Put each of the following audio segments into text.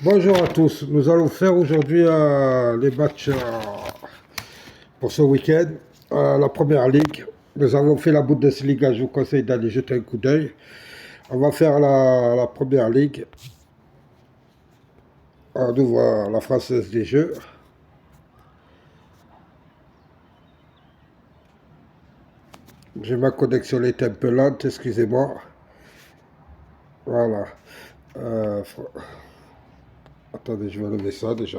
Bonjour à tous. Nous allons faire aujourd'hui les matchs pour ce week-end. La première ligue. Nous avons fait la Bundesliga. Je vous conseille d'aller jeter un coup d'œil. On va faire la première ligue. On ouvre la Française des Jeux. J'ai ma connexion est un peu lente, excusez-moi. Voilà. Euh, fr- Attendez, je vais lever ça déjà.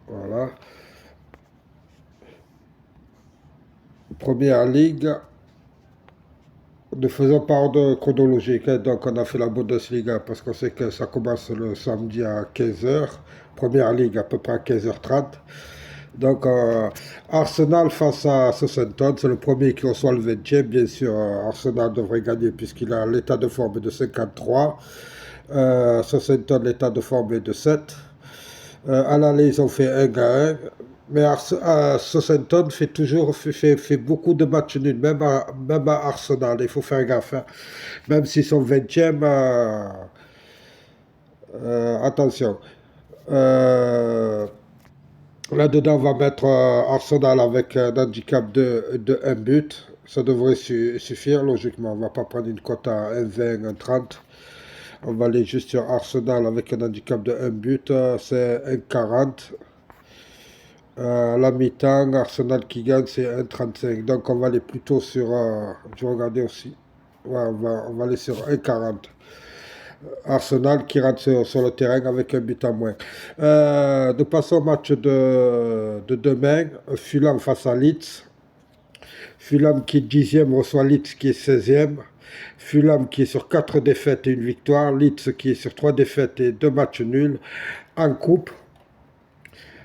Voilà. Première ligue. Nous faisons par ordre chronologique, hein. Donc on a fait la Bundesliga parce qu'on sait que ça commence le samedi à 15 heures. Première ligue à peu près à 15h30. Donc Arsenal face à Southampton, c'est le premier qui reçoit le 20e. Bien sûr, Arsenal devrait gagner puisqu'il a l'état de forme de 53. Southampton, l'état de forme est de 7. À l'aller, ils ont fait 1-1. Mais Southampton fait beaucoup de matchs nuls, même à Arsenal. Il faut faire gaffe, hein. Même s'ils sont 20e, attention. Euh, Là-dedans, on va mettre Arsenal avec un handicap de 1 but. Ça devrait suffire, logiquement. On ne va pas prendre une cote à 1,20, 1,30. On va aller juste sur Arsenal avec un handicap de 1 but. C'est 1,40. La mi-temps, Arsenal qui gagne, c'est 1,35. Donc on va aller plutôt sur. Je vais regarder aussi. Ouais, on va aller sur 1,40. Arsenal qui rentre sur le terrain avec un but en moins. Nous passons au match de demain. Fulham face à Leeds. Fulham qui est 10e reçoit Leeds qui est 16e. Fulham qui est sur 4 défaites et une victoire. Leeds qui est sur 3 défaites et 2 matchs nuls. En coupe.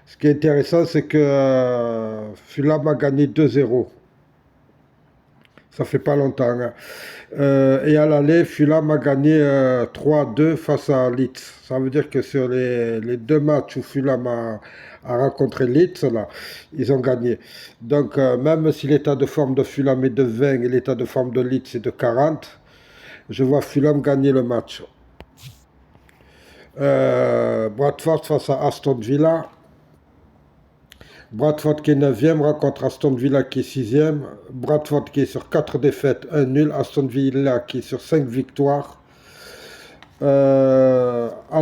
Ce qui est intéressant, c'est que Fulham a gagné 2-0. Ça fait pas longtemps, hein. Et à l'aller, Fulham a gagné 3-2 face à Leeds. Ça veut dire que sur les deux matchs où Fulham a rencontré Leeds, là, ils ont gagné. Donc, même si l'état de forme de Fulham est de 20 et l'état de forme de Leeds est de 40, je vois Fulham gagner le match. Bradford face à Aston Villa. Bradford qui est 9e rencontre Aston Villa qui est 6e. Bradford qui est sur 4 défaites, un nul. Aston Villa qui est sur 5 victoires. Euh, à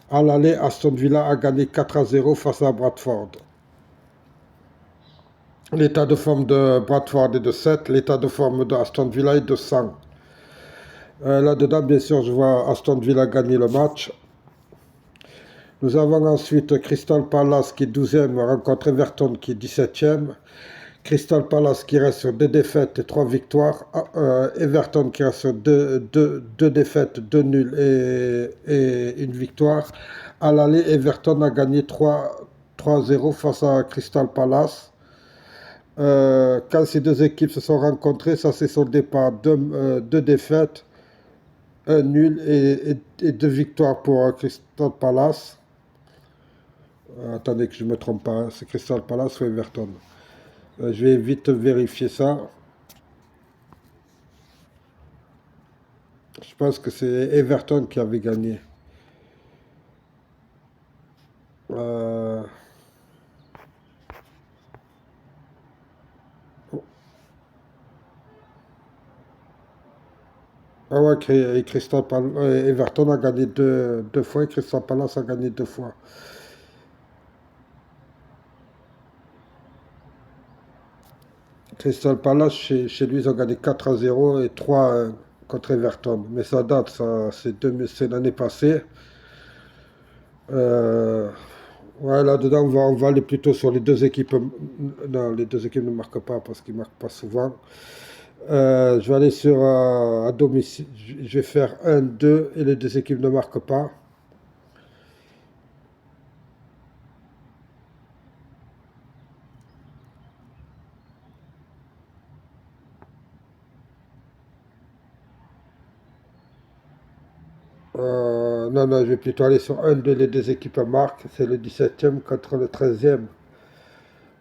à l'aller, Aston Villa a gagné 4-0 face à Bradford. L'état de forme de Bradford est de 7, l'état de forme de Aston Villa est de 100. Là-dedans, bien sûr, je vois Aston Villa gagner le match. Nous avons ensuite Crystal Palace qui est 12e, rencontre Everton qui est 17e. Crystal Palace qui reste sur 2 défaites et 3 victoires. Everton qui reste sur 2 défaites, 2 nuls et une victoire. À l'aller, Everton a gagné 3-0 face à Crystal Palace. Quand ces deux équipes se sont rencontrées, ça s'est soldé par 2 défaites, un nul et 2 victoires pour Crystal Palace. Attendez que je ne me trompe pas, hein, c'est Crystal Palace ou Everton. Je vais vite vérifier ça. Je pense que c'est Everton qui avait gagné. Euh, ah ouais, Everton a gagné deux fois et Crystal Palace a gagné 2 fois. Crystal Palace, chez lui, ils ont gagné 4-0 et 3 contre Everton. Mais ça date, ça, c'est l'année passée. Euh, ouais, là-dedans, on va aller plutôt sur les deux équipes. Non, les deux équipes ne marquent pas parce qu'ils ne marquent pas souvent. Je vais aller sur à domicile. Je vais faire 1-2 et les deux équipes ne marquent pas. Non, non, je vais plutôt aller sur 1-2, les deux équipes marquent. C'est le 17e contre le 13e.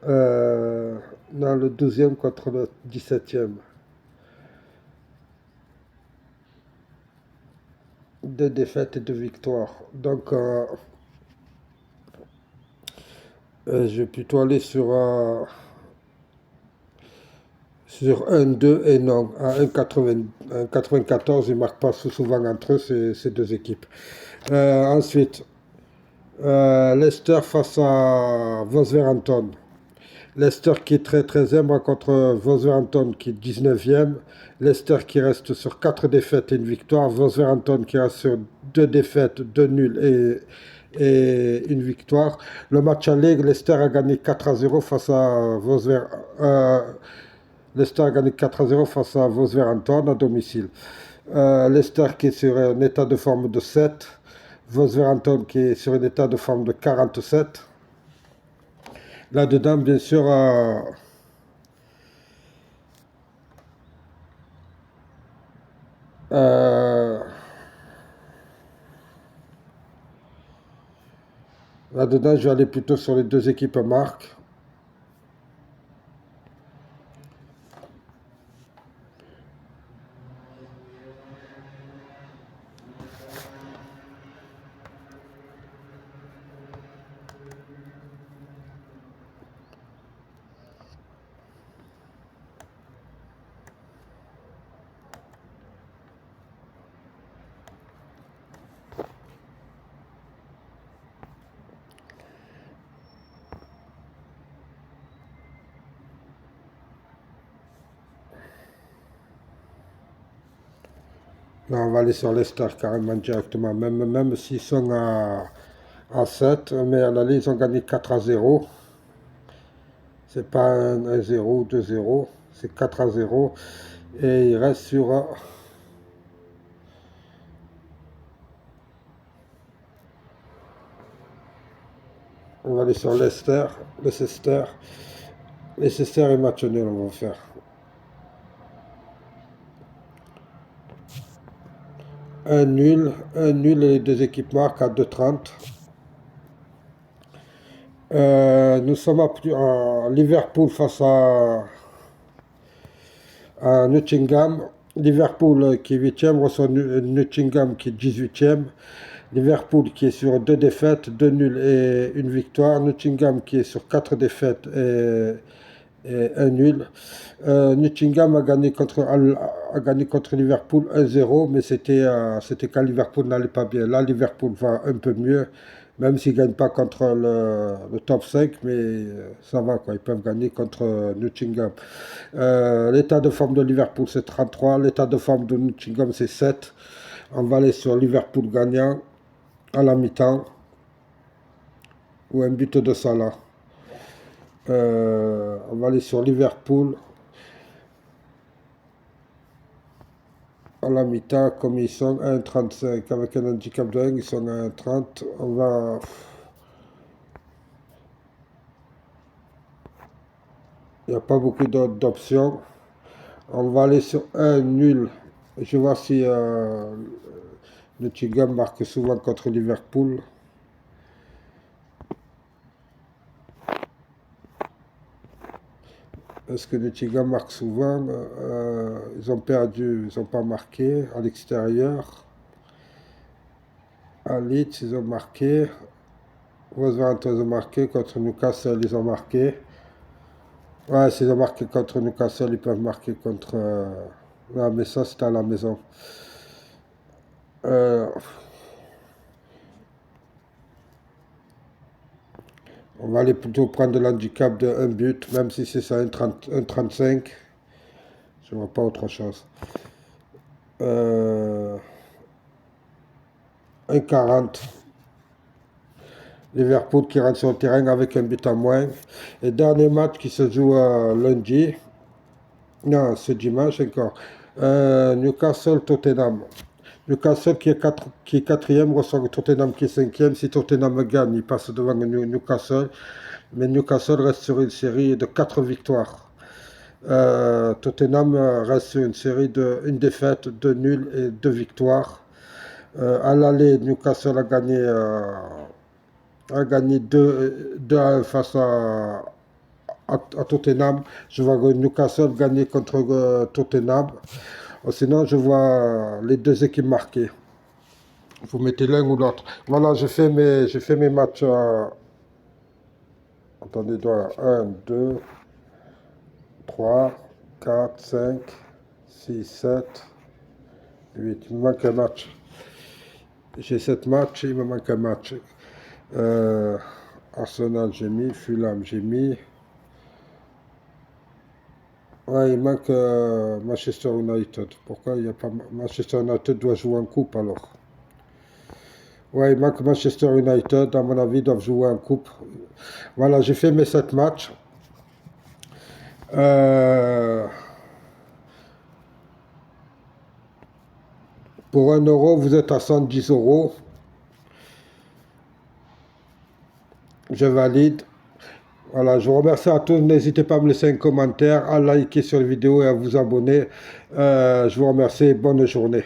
Euh, non, le 12e contre le 17e. 2 défaites et 2 victoires. Donc, je vais plutôt aller sur 1-2 et non. À 1,94, ils ne marquent pas souvent entre eux, ces deux équipes. Ensuite, Leicester face à Wolverhampton. Leicester qui est très 13e contre Wolverhampton qui est 19e. Leicester qui reste sur 4 défaites et une victoire. Wolverhampton qui reste sur 2 défaites, 2 nuls et une victoire. Le match aller, Leicester a gagné 4-0 face à Leicester a gagné 4-0 face à Wolverhampton à domicile. Leicester qui est sur un état de forme de 7. Wolverhampton qui est sur un état de forme de 47. Là-dedans, bien sûr, là-dedans, je vais aller plutôt sur les deux équipes marques. Là, on va aller sur Leicester carrément directement, même s'ils sont à 7, mais à l'aller, ils ont gagné 4-0. C'est pas 1-0 ou 2-0, c'est 4-0. Et il reste sur. On va aller sur Leicester. Leicester et match nul, on va faire. Un nul et les deux équipes marquent à 2,30. Nous sommes à Liverpool face à Nottingham. Liverpool qui est 8e reçoit Nottingham qui est 18e. Liverpool qui est sur 2 défaites, 2 nuls et une victoire. Nottingham qui est sur 4 défaites et un nul. Nottingham a gagné contre Liverpool 1-0, mais c'était quand Liverpool n'allait pas bien. Là, Liverpool va un peu mieux, même s'ils ne gagnent pas contre le top 5, mais ça va, quoi. Ils peuvent gagner contre Nottingham. L'état de forme de Liverpool, c'est 33. L'état de forme de Nottingham, c'est 7. On va aller sur Liverpool gagnant à la mi-temps ou un but de Salah. On va aller sur Liverpool à la mi-temps, comme ils sont 1,35 avec un handicap de 1, ils sont à 1,30. Il n'y a pas beaucoup d'options. On va aller sur un nul. Je vois si Nottingham marque souvent contre Liverpool. Est-ce que Nottingham marque souvent? Ils ont perdu, ils n'ont pas marqué à l'extérieur. À Leeds, ils ont marqué. Wolverhampton, ils ont marqué. Contre Newcastle, ils ont marqué. Ouais, s'ils ont marqué contre Newcastle, ils peuvent marquer contre. Ouais, mais ça, c'est à la maison. Euh, on va aller plutôt prendre l'handicap de 1 but, même si c'est ça, 1,35. Je ne vois pas autre chose. 1,40. Liverpool qui rentre sur le terrain avec un but en moins. Et dernier match qui se joue lundi. Non, ce dimanche encore. Newcastle-Tottenham. Newcastle qui est quatrième reçoit Tottenham qui est cinquième. Si Tottenham gagne, il passe devant Newcastle. Mais Newcastle reste sur une série de 4 victoires. Tottenham reste sur une série de 1 défaite, 2 nuls et 2 victoires. À l'aller, Newcastle a gagné 2-1 face à Tottenham. Je vois Newcastle gagner contre Tottenham. Sinon, je vois les deux équipes marquées. Vous mettez l'un ou l'autre. Voilà, j'ai fait mes matchs. Attendez, 1, 2, 3, 4, 5, 6, 7, 8. Il me manque un match. J'ai 7 matchs, il me manque un match. Euh, Arsenal, j'ai mis. Fulham, j'ai mis. Ouais, il manque Manchester United. Pourquoi il n'y a pas Manchester United doit jouer en coupe alors? Ouais, il manque Manchester United. À mon avis, ils doivent jouer en coupe. Voilà, j'ai fait mes 7 matchs. Euh, pour 1 euro, vous êtes à 110 euros. Je valide. Voilà, je vous remercie à tous. N'hésitez pas à me laisser un commentaire, à liker sur la vidéo et à vous abonner. Je vous remercie. Bonne journée.